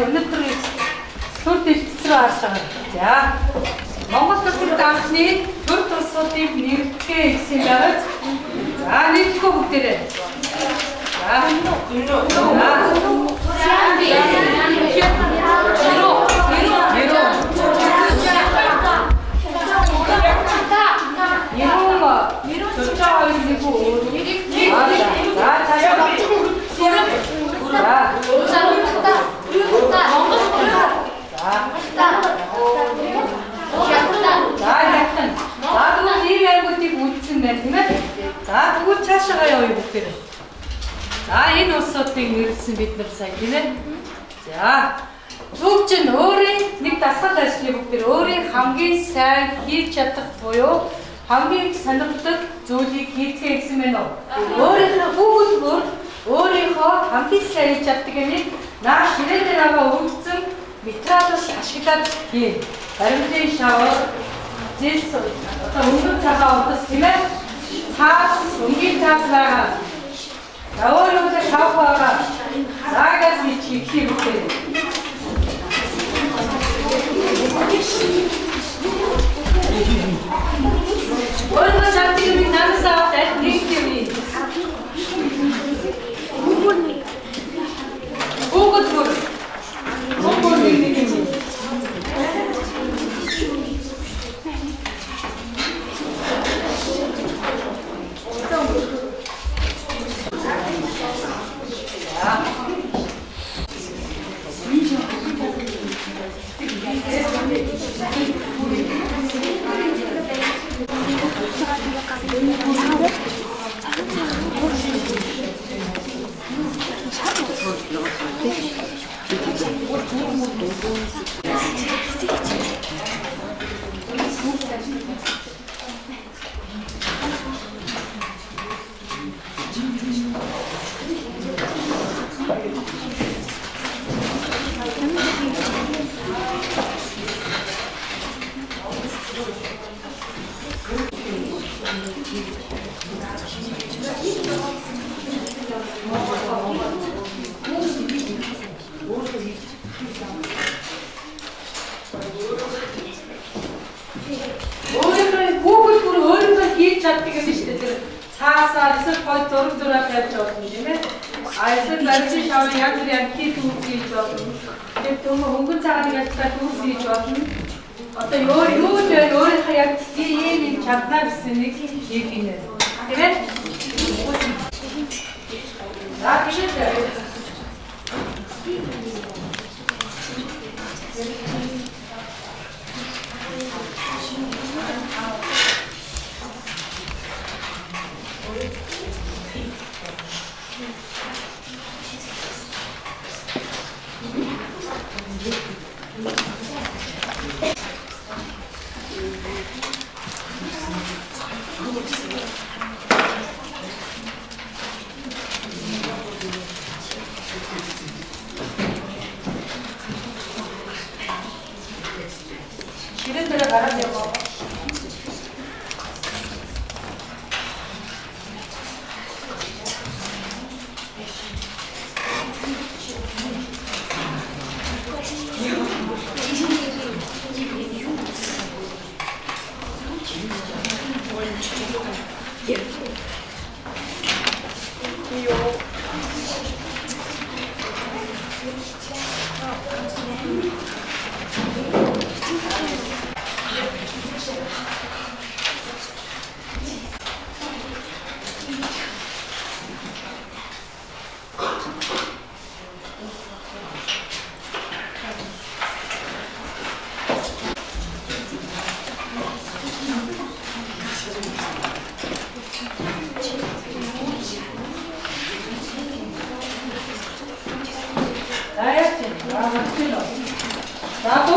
Өнөөдөр төр дэвтэрээ харсан. За. Монгол төсөлд анхны төр тусуудыг нэгтгэе гэсэн байгааз. За, нэгтгэв бүгдээрээ. За. За тэгвэл цаашаа явъя бүгдээ. За энэ улсуудыг нэрлсэн бид нар сайн тийм ээ. За бүгд чинь өөрийн нэг дасгал ажлыг бүгдээ өөрийн хамгийн сайн хийж чадах буюу хамгийн сонирхдаг зүйлийг хийцгээ гэсэн мэн үү? Өөрийнхөө бүгд өөрийнхөө хамгийн сайн хийж чаддаг юм нааш ширээдээр аваа өгсөн материалыг ашиглаад хийн. Баримтын шавар, зэс одоо өнгө цагаан утас тийм ээ. Цаас, өнгийн цаас байгаа. Давуулууд шавх байгаа. Заагаас хийх хэрэгтэй. Өөрөөр хэлбэл намсаа аваад нэг юм. Бүгд нэг юм.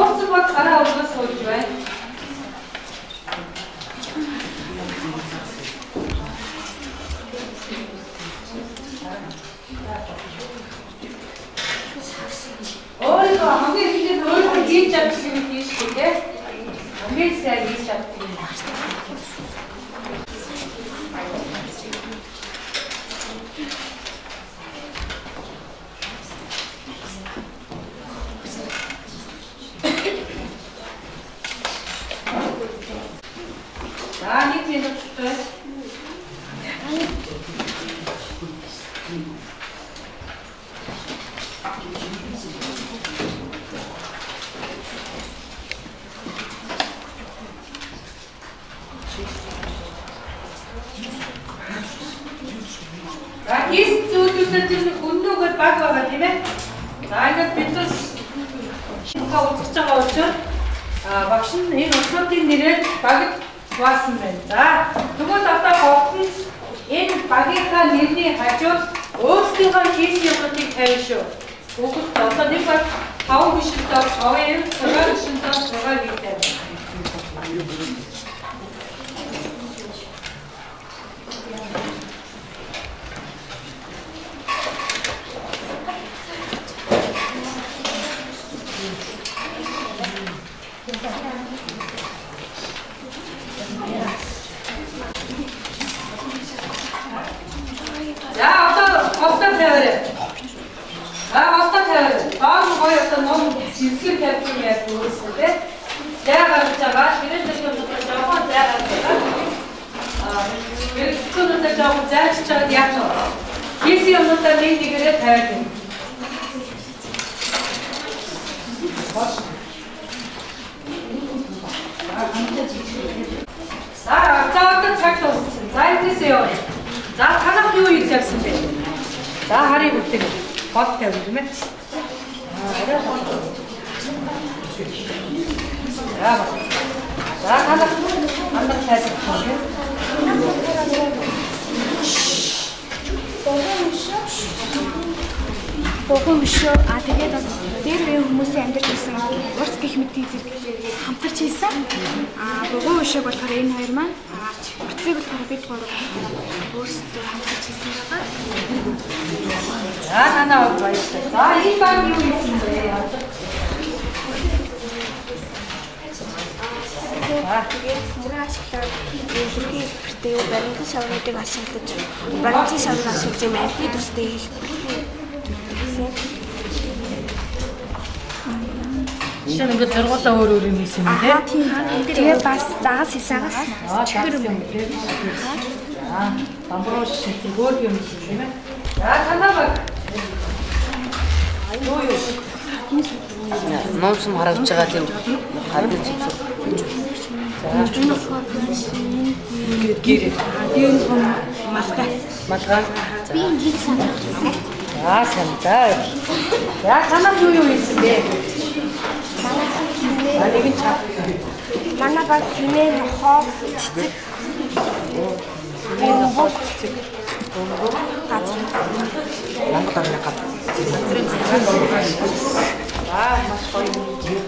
Дууссан бол гараа өргөөс сууж байна. Өөрийгөө хамгийн ихэнх өөрийгөө хийж чадсан юм хийж тэгээ. Хамгийн сайн хийж чаддаг юм. За нэг минут байна. За хийх зүйлүүдэд өнөөгөө баг байгаа тийм ээ. За ингээд бид бас шинэхээ үзэж байгаа учраас багш нь энэ улсуудын нэрээр багт хуваасан байна. За тэгвэл одоо гол нь энэ багийнхаа нэрний хажууд өөрсдийнхөө хийсэн юмнуудыг тавина шүү. Бүгд одоо нэг баг 5 гишүүдтэй 5 6 гишүүдтэй 6 гэдэг. За одоо тавиарай. Одоо тавиарай. Баан гоё одоо ном зэрэг тавьсан яа гэсэн тэ. Зайгаад байгаа. Ширээс юмнуудаа жоохон зайгаад байгаа. Гэрчүүнүүдээ жоохон зайж чад яах вэ? Хийсэн юмнуудаа нэгээрээ тавиад. За одоо цаг дууссан. За эндээс яваа. За танах юу хийж явсан бэ? За харъя бүгдээ. Хот тавь юм ээ. Арай хот. За танах хайсан. Богом шүү. Тэгээд бас дээр үеийн хүмүүсийн амьдарч байсан урс гэх мэт зэрэг хамтарч хийсэн. Богом шиг болохоор энэ хоёр маань утгыг болохоор бид гурав өөрсдөө хамтарч хийсэн байгаа. За танаа баярлалаа. За энэ баг юу хийсэн бэ? Тэгээд мөрөө ашиглаад ерөнхий хэлбэртэй баримтын шавнуудыг ашиглаж баримтын шавныг ашиглаж амьтны төстэй хэлбэртэй Шинэ ингээд зургуулаа өөр өөр юм хийсэн юм тийм. Тэгээд бас загас хисаагаас чихэр юм. За бамбруу шиг өөр юм хийсэн тийм ээ. За танаа баг. Юу юу. Ноосом харагдж байгаа тийм хадны зүг. Энэ болохоор гэр. энэ малгай. Малгай. Би ингэж санаж байна. Санаа. За танаа юу хийсэн бэ? Нэг нь чад. Манай баг хинээ хоо цэцэг. Бомбо цэцэг. Бомбо гад. Лангатар гад. Маш гоё юм.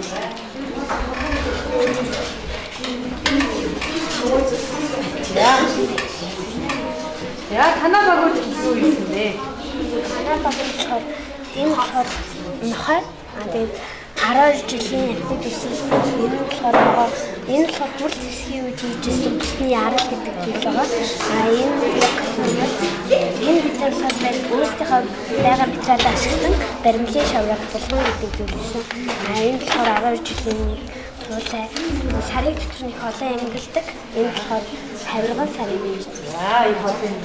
Я танаа баг юу хийсэн бэ? Манай баг болохоор энэ болохоор нохой. Тэгээд 12 жилийн амьтны төсөл энэ болохоор бүр засгийн үед хийжсэн төсний 10 гэдэг зүйл байгаа. Энэ бидрэл болохоор өөрсдийнхөө байгаа бидрэлд ашиглан баримлын шавраг болгон гэдэг зүйл байсан. Энэ болохоор 12 жилийн туулай сарын төчрөх олон ангилдаг. Энэ болохоор хавирган сарын юм. Энэ хот юм.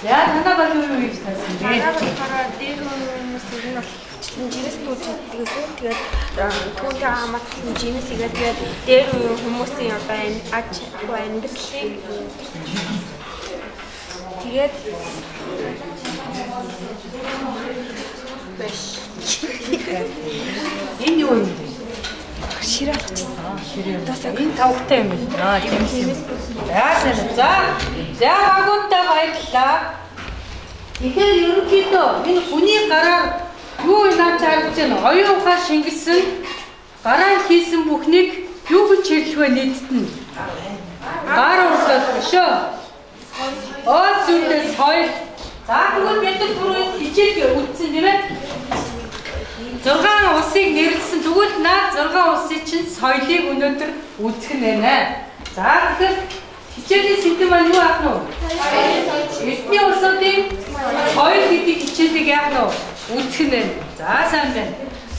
Яа танаа баг юу хийж тасан бэ? Танаа болохоор дээр хүмүүс нь бол жимс тууж чаддаг. Тэгээд түүнтэй хамаатсан жимс игээд дээр хүмүүсийн одоо энэ аж амьдралыг тэгээд биш. Энэ юу юм бэ? Ширээ авчихсан. Ширээ. Энэ тавхтай юм биш. Тийм. За багуудаа баярлалаа. Тэгэхээр ерөнхийдөө энэ хүний гараар юу наач харагдаж байна? Оюун ухаан шингэсэн гараа хийсэн бүхнийг юу гэж хэлэх вэ нийтэд? Гар урлал шүү. Оод зүйлээ соёл. За тэгвэл бид нар түрүү хичээл үзсэн тийм ээ? 6 улсыг нэрлсэн. Тэгвэл наад 6 улсын чинь соёлыг өнөөдөр үзэх нь байна. За тэгэхээр хичээлийн сэдэв маань юу аах нь вэ? Эртний улсуудын соёл гэдэг хичээлийг яах нь вэ? Үзэх нь байна. За сайн байна.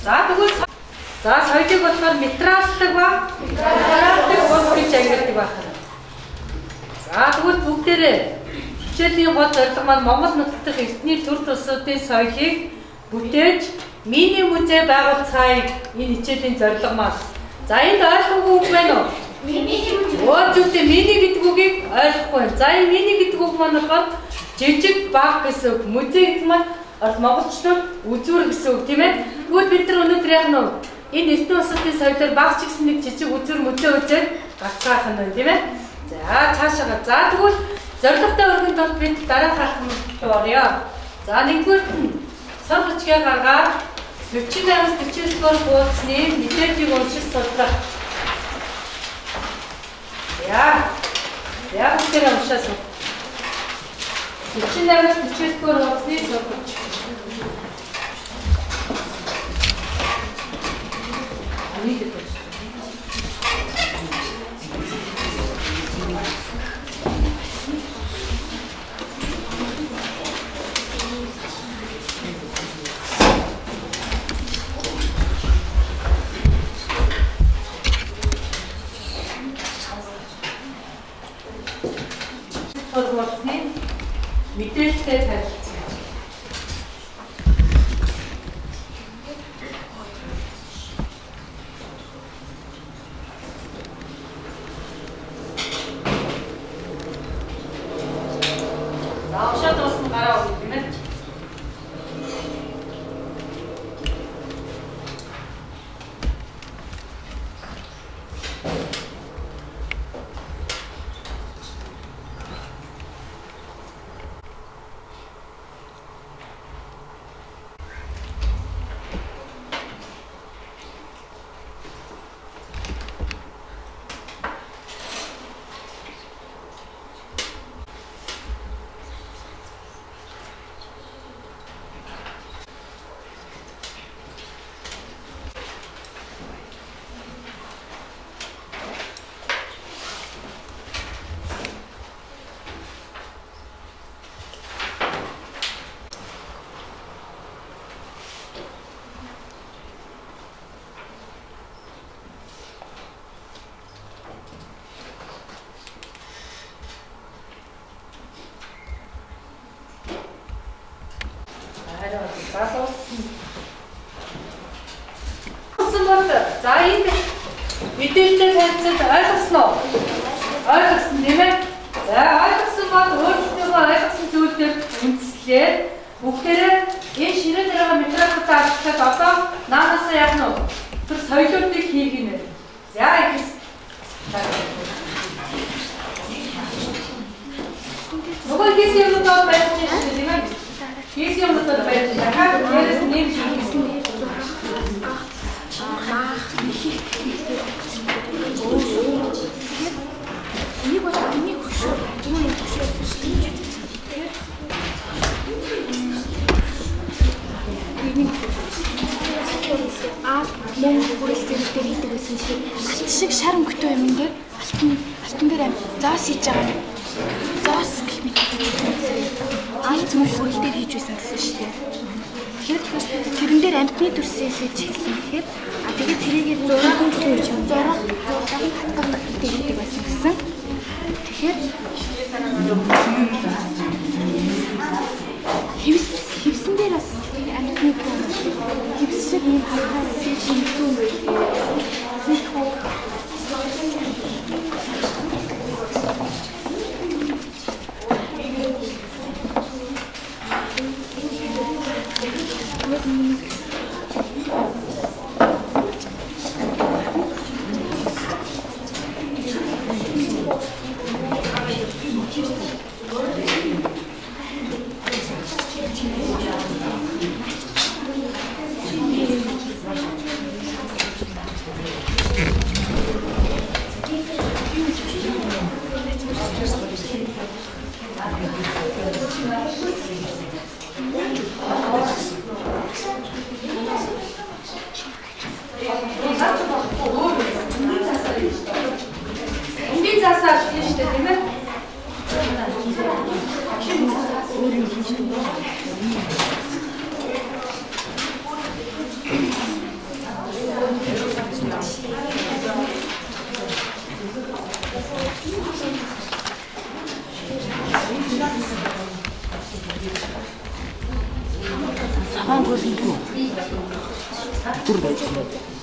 За тэгвэл соёлыг болохоор материаллаг ба материаллаг ус гэж ангилдаг байна. За тэгвэл бүгдээрээ хичээлийн гол зорилго маань Монгол нутаг дахь эртний төр тусуудын соёлыг бүтээж мини музей байгуулцгаая энэ хичээлийн зорилго маань. За энд ойлгоогүй үг байна уу? Мини музей. Өөдөө мини гэдэг үгийг ойлгохгүй байна. За энэ мини гэдэг үг маань болохоор жижиг баг гэсэн үг. Музей гэдэг маань монголчууд үзүүр гэсэн үг тийм ээ. Тэгвэл бид нар өнөөдөр яах нь вэ? Энэ эртний улсуудын соёлоор багч гэсэн нэг жижиг үзүүр музей үзээд гацгаах нь байна тийм ээ. За цаашаа. За тэгвэл зорилготой өргөнд бол бид дараах хатмалт орё. За нэгдүгээр нь сургачгаа гаргаад 48-49 дугаар хуудасны мэдээллийг уншиж судлах. Яг тэр уншаас 48-49 дугаар хуудасны сургач. Мэдээлэлтэй танилцсан. За ушаад усан гараа өгөх юм байна. За энэ мэдээлэлтэй танилцуулт ойлгосноо? Ойлгосон тийм ээ? За ойлгосон бол өөрсдөө ойлгосон зүйлээр үндэслээд бүгдээрээ энэ ширээ дээр байгаа материалуудаа ашиглаад одоо наанасаа яах нь вэ? Тэр соёлоодыг хийх юм байна. За ихс. Нөгөө хийсэн юмудаа байж байгаа тийм ээ? Хийсэн юмудаа байж байгаа. Дээрээс нэм хийсэн. Монгол бүрэлдэхүүн дээр хийдэг байсан шиг шар өнгөтэй юм дээр алтан дээр зоос хийж байгаа. Зоос гэх мэт алт мөшгөл дээр хийж байсан гэсэн шүү дээ. Тэгэхээр тэрэн дээр амтны төрсөөс чиглэсэн. Тэгэхээр тэрийг зураг хийж зураг дээр хийдэг байсан гэсэн. Тэгэхээр хивсэн дээр бас амтны хивс шиг юм хавхаар шинжлэх үү. шүү дээ тийм ээ. Цагаан хөлн дүү. Түр байж байна.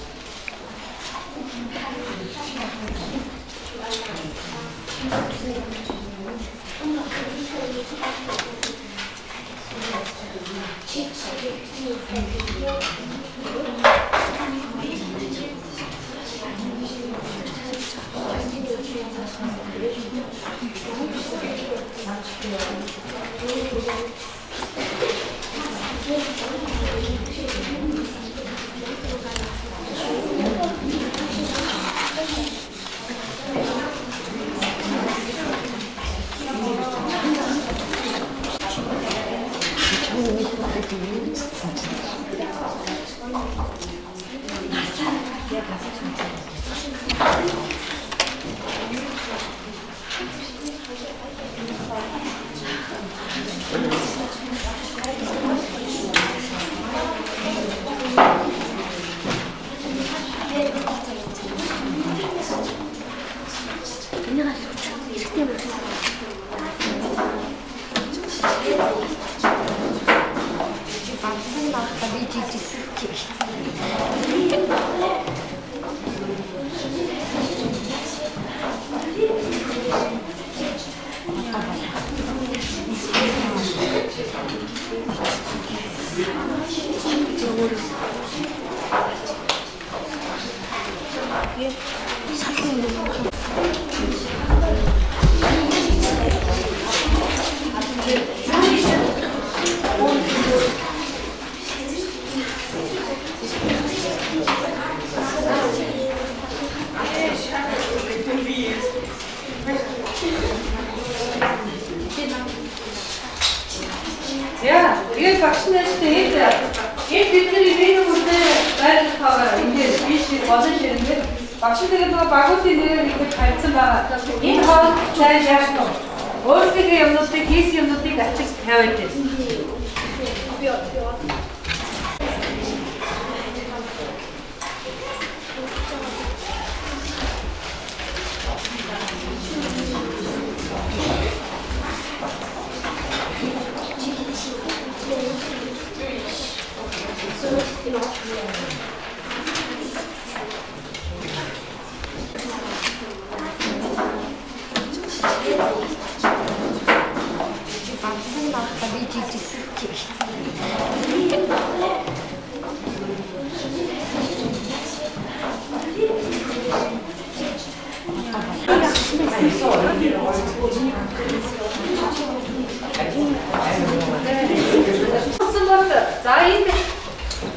За энэ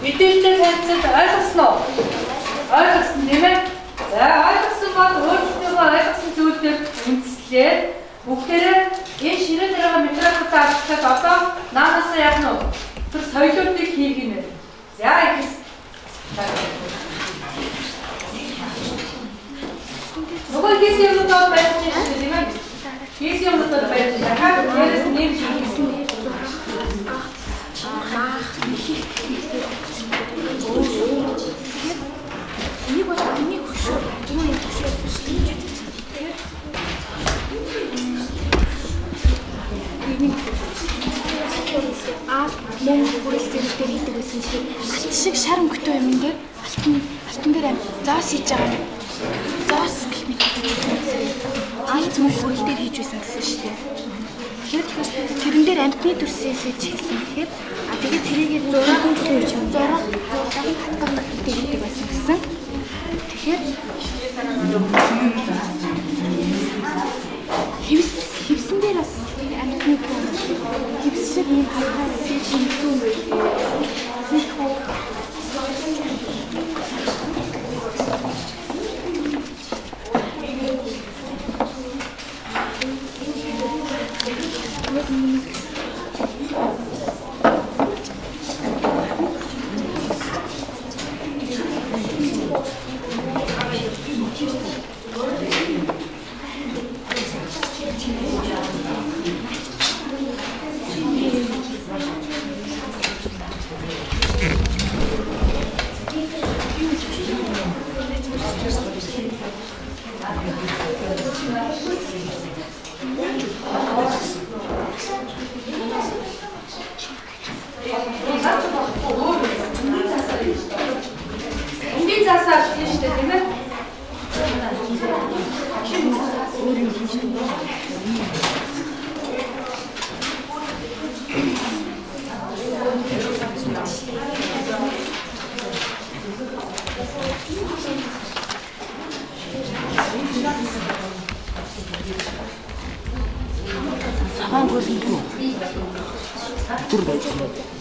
мэдээлэлтэй танилцуулт ойлгосон уу? Ойлгосон тийм ээ? За ойлгосон бол өөрсдөө ойлгосон зүйлээр үндэслээд бүгдээрээ энэ ширээ дээр байгаа материалуудаа авчихад одоо наанасаа яах нь вэ? Тэр соёлоодыг хийх юм байна. За ихс. Нөгөө хийх юмудаа байж байгаа тийм ээ? Хийх юмудаа байж байгаа. Дахиад дээрээс нэм хийсэн. Энийг бол миний хөшөө, миний хөшөө гэж мөн бүрэлдэхүүн дээр хийдэг гэсэн шиг алт шиг шар өнгөтэй юм дээр алтан дээр зоос хийж байгаа юм. Зоос гэх мэт алт зүрх бүрэл дээр хийж байсан гэсэн шүү дээ. Тэгэхээр тэрэн дээр амтны төрсөөс хийсэн. Тэгэхээр тэгээд тэрийгээ зураг хийж юм. Зураг хатгах дээр хийдэг байсан гэсэн. Тэгэхээр хивсэн дээр бас амтны хивс шиг юм хатгах хийж юм юм. болно шүү дээ тийм ээ. Цагаан хөөсөн дүү. Түр байж байна.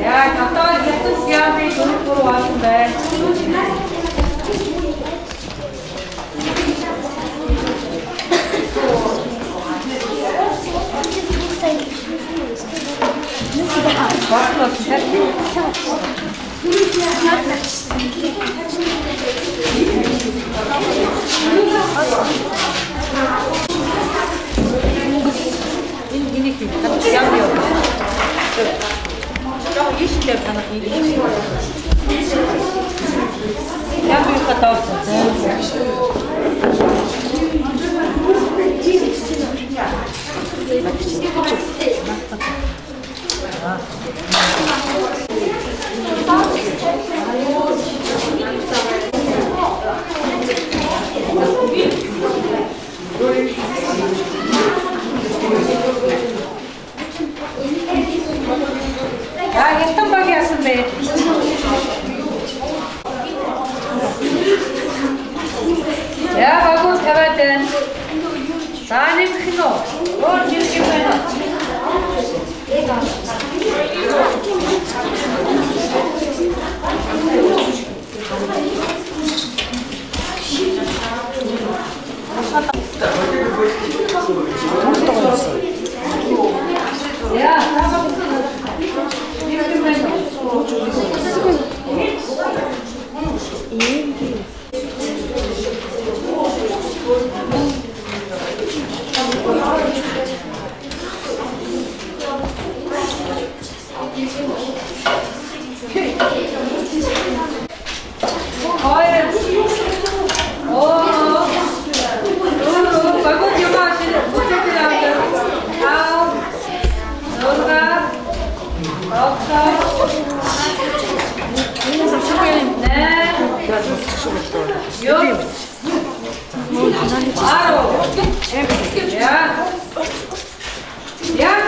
야, 갔다 와, 예쁜 시합이 돈을 보러 왔는데. ini yang dia. Kalau isi dia anak ini. Yang dia kata 야, 했던 방이 왔는데. 야, 바보 대바든. 나는 큰거. 뭘 이렇게 해놔. 야, 야,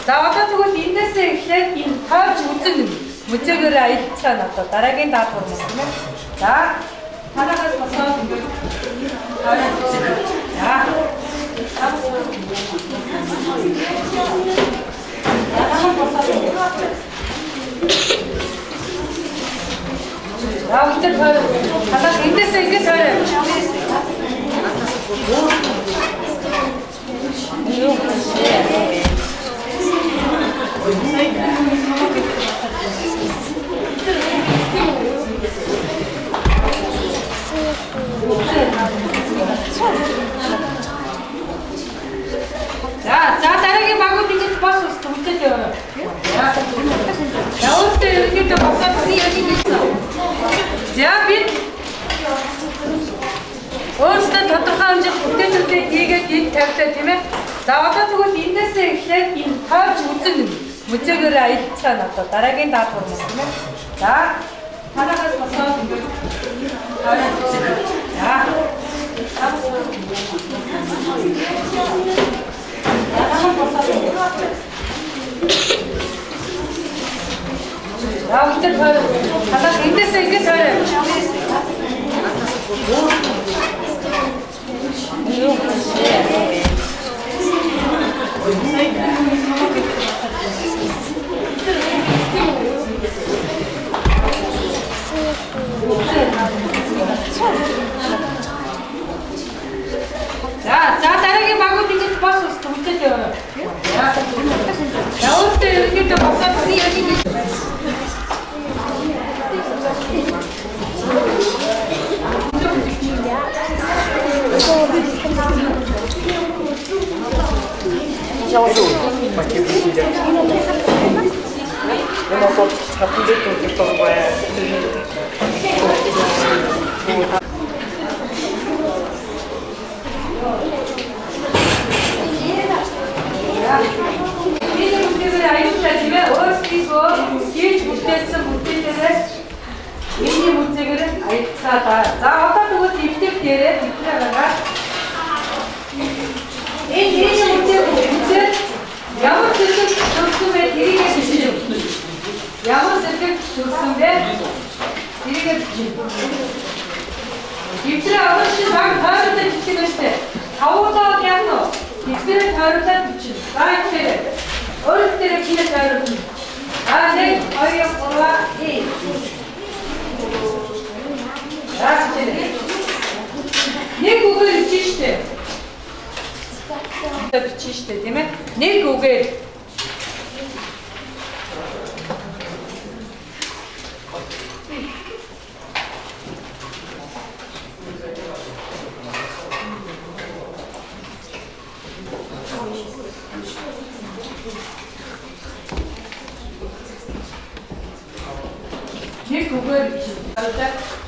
За одоо тэгвэл эндээсээ эхлээд энэ таарч үзэн музейгээр аялцгаана одоо дараагийн даатгар нь тийм ээ. За танаас босоод ингээд таарч үзэн. За. Раавчтай танаас эндээсээ ингэж таарай. За дараагийн багууд ингэж бас үзэл яваа. Яавчтай ингэж босоод яг ингэж. За бид өөрсдөө тодорхой хэмжээнд бүтээлүүдийг хийгээд энд тавьлаа тийм ээ. За одоо тэгвэл эндээсээ эхлээд энэ таарч үзэн музейгээр аялцгаана одоо дараагийн даатгар нь тийм ээ. За танаас босоод ингээд таарч үзэн. За. Раавчтай танаас эндээсээ ингэж таарай. За дараагийн багууд ингэж бас үзэл яваа. Яавчтай ингэж босоод яг ингэж. Миний музейгээр аялцгаа. За одоо тэгвэл эвдэр дээрээ эвдрээ байгаа. Энэ музей ямар зүйл төрсөн бэ? Тэрийгээ бичиж өгсөн. Ямар зүйл төрсөн бэ? Тэрийгээ бичиж. Эвдрээ авах шиг баг тойролтой бичиж байна шүү дээ. Тавуудаа яг нь эвдрээ тойролтой бичиж. За ихтэй. Өөрөөр хэлбэл тойролтой. А нэг 2 3 нэг үгээр бичижтэй. Бичижтэй тийм ээ. Нэг үгээр. Нэг үгээр бичижтэй.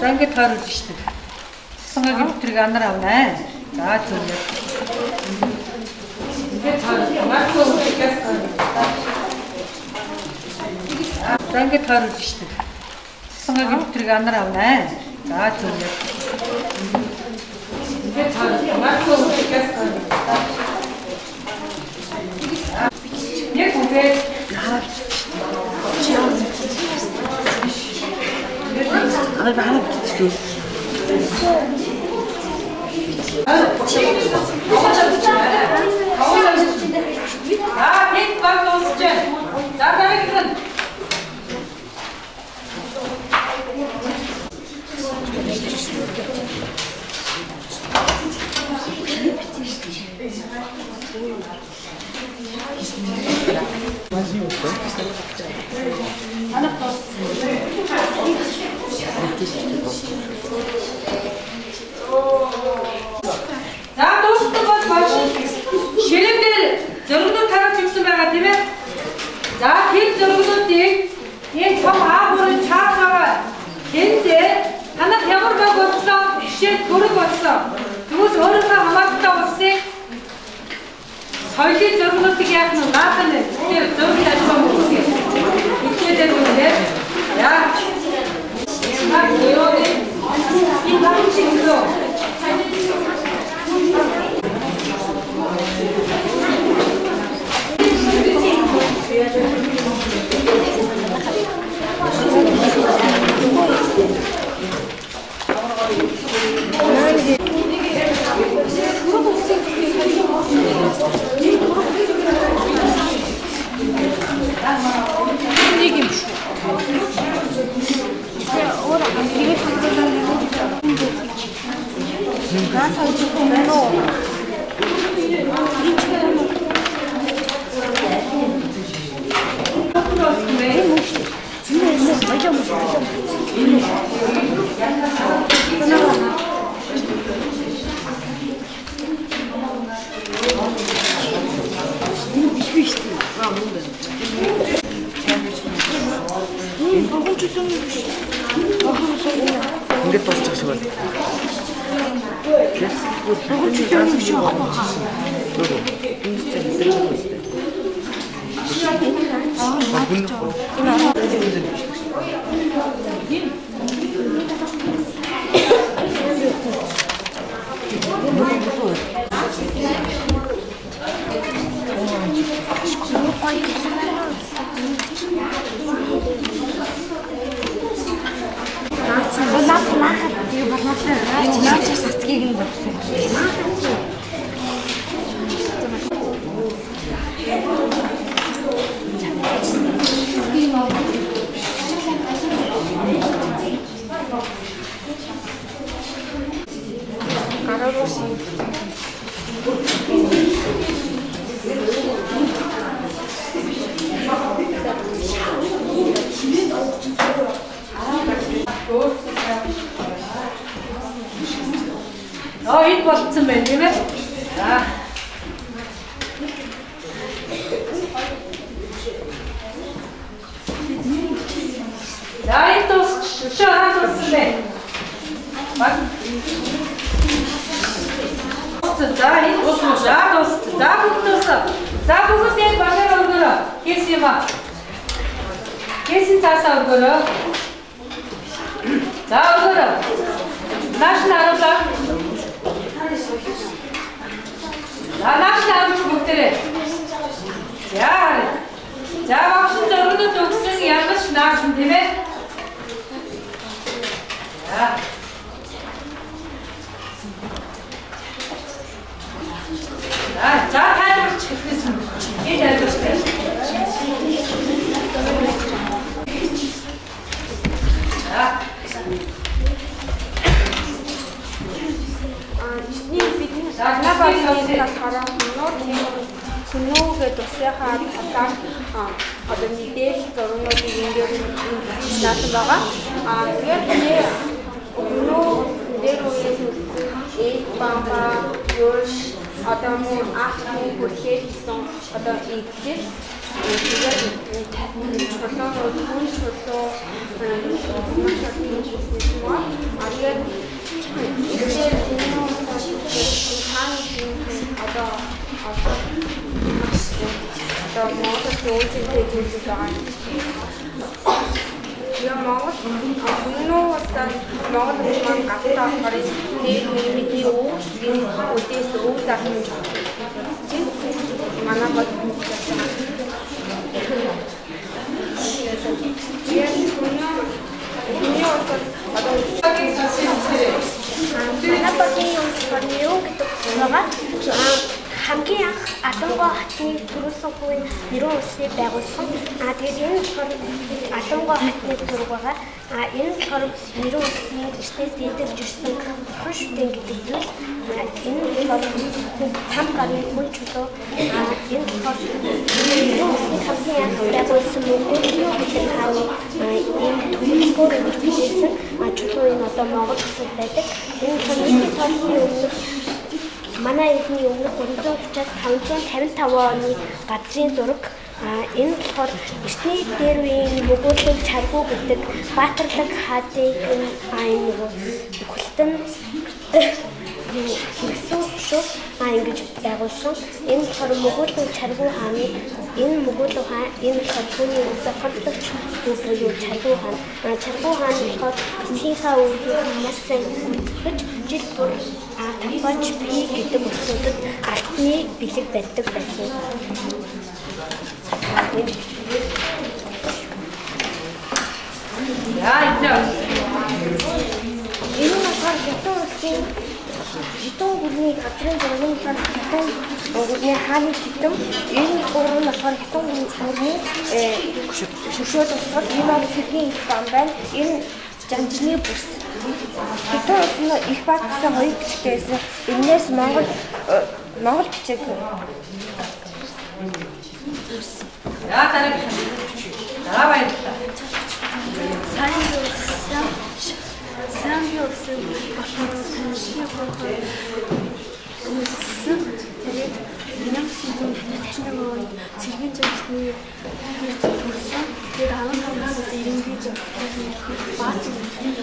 За ингээд тооруулж штеп. Цэцэнгийн бүтрийг анар авнаа. За зүгээр. Ингээд тооруулж. За ингээд тооруулж штеп. Цэцэнгийн бүтрийг анар авнаа. За зүгээр. Ингээд тооруулж. Нэг үгээр 아, 하나 붙여줘. 아, 백 박 넣었지. 자, 가만히 하나 더. 자, 또 스톱 마시. яах нь наатан тэр зөвхөн ажил хийх. Итгэдэг юм нэ. Яа. Мах ёо. И багчило. Ингээд дуусчих шиг байна. Бүгд чөлөө юм шиг байна. Энэ болцсон байна тийм ээ. За. За энэ дууссан байна. Баг. За энэ дууссан. За бүгдөөс. За бүгдээ багаар өргөрөө. Хийс юм аа. Хийсэн цаасаа өргөрөө. За өргөрөө. Нааш наруулаа. Нааш наруулж бүгдээ. Яа. За багшин зөргөд өгсөн ялгаш наасан тийм ээ. За тайлбарч хэлсэн. Энэ тайлбарчтай. бидний загнабасны болохоор Сүнүүгээ тусяхаа татаад одоо мэдээлэл зургуудыг ингээд наасан байгаа. Тэгээд өнөө дээр үеийн бамба юуш одоо мөн ахны бүлгээр гэсэн одоо идэвхтэй тэгээд чулуунууд хүн чулуу одоо монгол зүйлтэй зүйлүүд байгаа. Я монгол өнөөдөр монгол хүмүүс гадаа харин бидний өвчгийн үдээс өв захын манай бод хамгийн анх Алангой хотны төрүүлсэн хувийн нэрийн улсыг байгуулсан. Тэгээд энэ болохоор Алангой хотны төрөг байгаа. Энэ болохоор нэрийн улсын эцэс дээдэлж ирсэн бурхан шүтэн гэдэг зүйл. Энэ болохоор там гарны хүн чулуу. Энэ болохоор нэрийн улсын хамгийн анх байгуулсан Монголын хэлний хааны энэ төрөлхөөр үйлчилсэн чулуу энэ одоо Монгол улсад байдаг. Энэ нийтийн тооцны өмнөх манай эдний өмнөх 430-555 оны газрын зураг энэ болохоор эртний дээр үеийн Могуулын чаргуу гэдэг баатарлаг хаадыг айн нөгөө хүлтэн хэрэгсүү шүү ингэж байгуулсан. Энэ болохоор Моготов Чаргуу хааны энэ Моготов хаан энэ болохоор түүний зөвхөлтөч буюу Чаргуу хаан. Чаргуу хаан болохоор эцгийнхаа үеийн хамаасан үзэж жил бүр tapаж би гэдэг өсөлтөд алтны бэлэг барьдаг байсан. Яа энэ болохоор хитэн гүрний газрын зургийн хитэн гүрний хааны хитэн энэ гурван болохоор хитэн гүрний цамгийн шүшөөд болохоор энэ бол цэргийн их бам байна. Энэ жанжны бүс. Хитэн нь их багтсан хоёр бичгээс энээс Монгол бичиг. Яа тарих. За баярлалаа. Сайн юусэн болохоор саншиг болохоор тэгээд 1951 онд цэргийн жанчны төрсөн. Тэгээд 15 нас ирэмгүй зөвхөн баат үеийн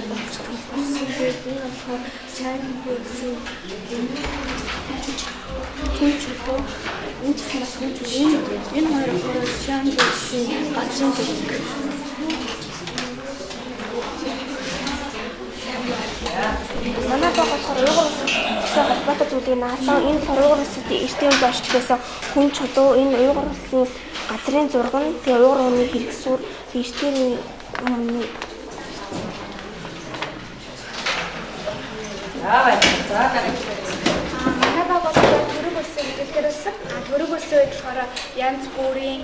тэгээд энэ болохоор сайн юусэн төвчөө энэ санаас энэ хоёр болохоор сайн юусэн газрын зөвлөх. Манай болохоор уйгур холбоотой зүйлийг наасан энэ уйгур улсад эртний үед орж байсан хүн чулуу энэ уйгур улсын газрын зураг нь тэгээ уйгур хүний хэрэгсүүр эртний манай болохоор төрөг улсын хэлбэрээс төрөг улсын үед болохоор янз бүрийн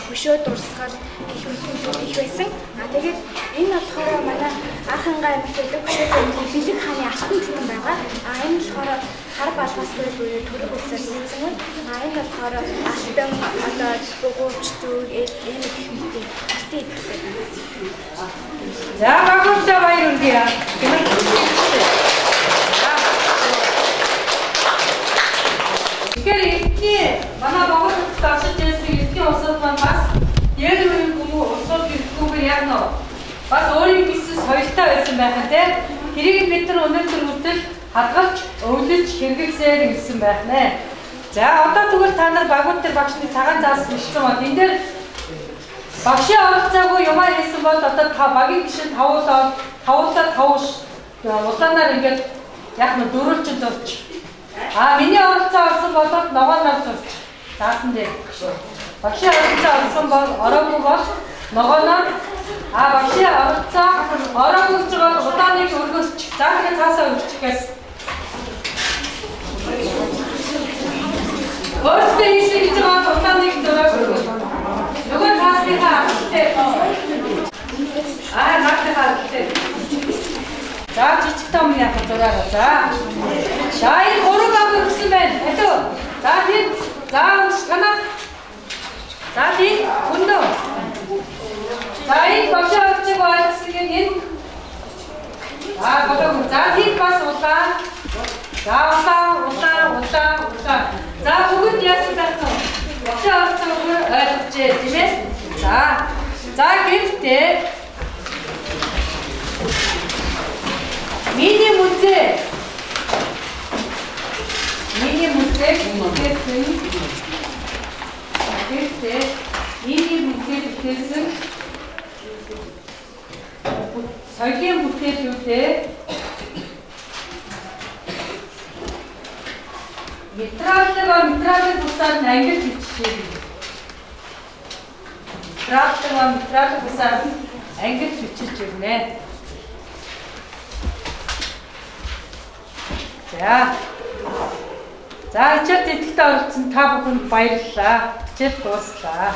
хөшөө дурсгал гэх мэт зүйл байсан. Тэгээд энэ болохоор манай Анхангаа аймагт хөшөө бэлэг хааны алтан тутам байгаа. Энэ болохоор хар балгаас буюу төрөг улсаас үүссэн юм. Энэ болохоор алтан одоо бөгөөч зүг энэ гэх мэт алтан идэх. За багтаа баяр үргэлээ. Тэгэхээр манай Монголд оршиж ирсэн эртний улсууд маань бас яг үеийн улсууд гэхгүйгээр яг нөө бас өөрийн бизнес соёлтой байсан байх нь тийм тэрийг бид нар өнөөдөр хүртэл хадгалж, өвлөж, хэрэглэсээр ирсэн байх нэ. За одоо тэгвэл та нар багууд дээр багшны цагаан заас бичсэн бол энэ дээр багшийн оролцоогүй юмаа хийсэн бол одоо та багийн гишүүн тавуулаад улаанаар ингээд яг нь дөрөвчөнд зурч. Миний оролцоо олсон болоод ногооноор зурч. Заасан дээр. Багшийн оролцоо олсон бол ороогүй бол ногооноор багшийн оролцоо ороогүй гэж байгаа улааныг өргөсч. За тэгээд цаасаа өргөчихгээс. Өөрсдөө хийсэн гэж байгаа улааныг дөрөв өргөж. Нөгөө цаасныхаа хөлтэй. Наадахаа хөлтэй. За жижиг том яах зураагаа. За энэ гурав ав өгсөн байна. Алуу. За тийм. За танаа. За тийм. Өндөө. За энэ багшаа очиг ойлгосон энэ. За болоо. За тийм бас улаан. За улаан. За бүгд яасан байх вэ? Багшаа очиг ойлгожээ тийм ээ. За гэхдээ Миний музей бүтээсэн соёлын бүтээлүүдээ метралыг бусаад ангилж бичсэн. Метралыг бусаад ангилж бичиж өгнэ. За ичээд идэвхтэй оролцсон та бүхэнд баярлалаа. Хичээл дууслаа.